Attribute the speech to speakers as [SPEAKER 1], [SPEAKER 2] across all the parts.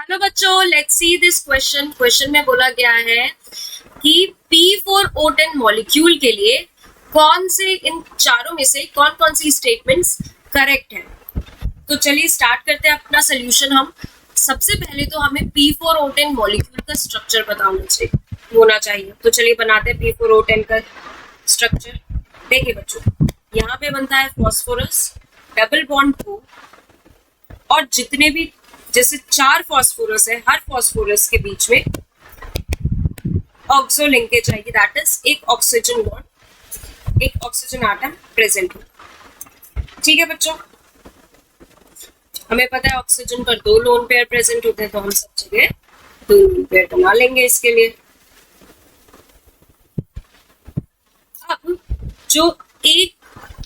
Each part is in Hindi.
[SPEAKER 1] हेलो बच्चों, लेट्स सी दिस क्वेश्चन में बोला गया है कि P4O10 मॉलिक्यूल के लिए कौन से इन चारों में से कौन कौन सी स्टेटमेंट्स करेक्ट है। तो चलिए स्टार्ट करते हैं अपना सोल्यूशन। हम सबसे पहले तो हमें P4O10 मॉलिक्यूल का स्ट्रक्चर पता होना चाहिए। तो चलिए बनाते हैं P4O10 का स्ट्रक्चर। देखिए बच्चों, यहाँ पे बनता है फॉस्फोरस, डबल बॉन्ड 2 और जितने भी जैसे 4 फॉस्फोरस है, हर फॉस्फोरस के बीच में ऑक्सो लिंकेज आएगी, दैट इज एक ऑक्सीजन बॉन्ड, एक ऑक्सीजन आटम प्रेजेंट हो। ठीक है बच्चों, हमें पता है ऑक्सीजन पर 2 लोन पेयर प्रेजेंट होते हैं, तो हम सब जगह 2 लोन पेयर बना लेंगे इसके लिए। अब जो एक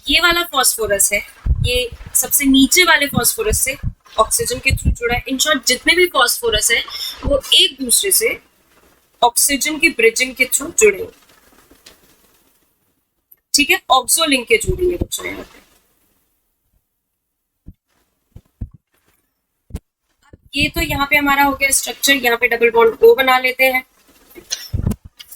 [SPEAKER 1] ये वाला फॉस्फोरस है, ये सबसे नीचे वाले फॉस्फोरस से ऑक्सीजन के थ्रू जुड़ा है। इन शॉर्ट जितने भी फॉस्फोरस है वो एक दूसरे से ऑक्सीजन की ब्रिजिंग के थ्रू जुड़े हैं। ठीक है, ऑक्सो लिंकेज हो रही है बच्चों यहाँ पे। ये तो यहाँ पे हमारा हो गया स्ट्रक्चर। यहाँ पे डबल बॉन्ड O बना लेते हैं।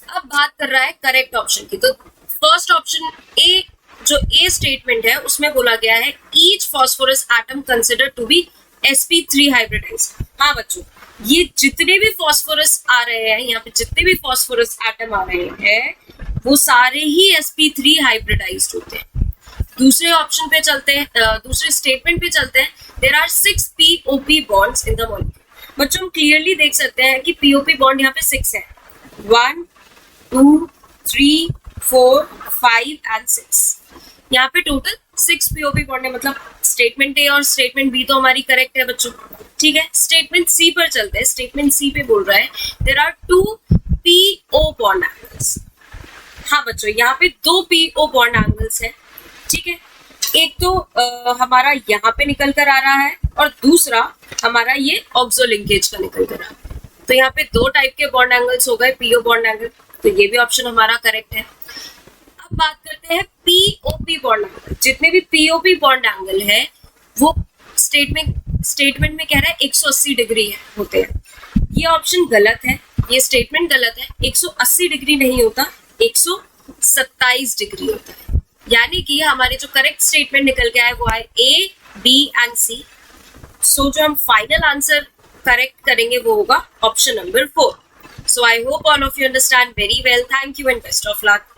[SPEAKER 1] अब बात कर रहा है करेक्ट ऑप्शन की। तो फर्स्ट ऑप्शन ए, जो ए स्टेटमेंट है उसमें बोला गया है each phosphorus atom consider to be sp3 hybridise. हाँ बच्चों, ये जितने भी फॉस्फोरस आ रहे हैं, यहाँ पे जितने भी फॉस्फोरस एटम आ रहे हैं वो सारे ही sp3 हाइब्रिडाइज्ड होते हैं। दूसरे ऑप्शन पे चलते हैं, दूसरे स्टेटमेंट पे चलते हैं। There are 6 pop bonds in the molecule. बच्चों हम क्लियरली देख सकते हैं कि pop बॉन्ड यहाँ पे 6 है, 1 2 3 4 5 एंड 6। यहाँ पे टोटल 6 pop बॉन्ड है। मतलब स्टेटमेंट ए और स्टेटमेंट बी तो हमारी करेक्ट है बच्चों। ठीक है, स्टेटमेंट सी पर चलते हैं। स्टेटमेंट सी पे बोल रहा है there are 2 PO bond angles. हाँ बच्चों, यहाँ पे 2 PO बॉन्ड एंगल्स है। ठीक है, एक तो हमारा यहाँ पे निकल कर आ रहा है और दूसरा हमारा ये ऑक्सो लिंकेज का निकल कर आ रहा है। तो यहाँ पे 2 टाइप के बॉन्ड एंगल्स हो गए, PO बॉन्ड एंगल। तो ये भी ऑप्शन हमारा करेक्ट है। अब बात करते हैं POP बॉन्ड एंगल। जितने भी POP बॉन्ड एंगल है वो स्टेटमेंट में कह रहा है 180 डिग्री है होते हैं। ये ऑप्शन गलत है, ये स्टेटमेंट गलत है। 180 डिग्री नहीं होता, 127 डिग्री होता है। यानी कि हमारे जो करेक्ट स्टेटमेंट निकल के आए वो आए A, B एंड C। सो जो हम फाइनल आंसर करेक्ट करेंगे वो होगा option number 4। So I hope all of you understand very well. Thank you and best of luck.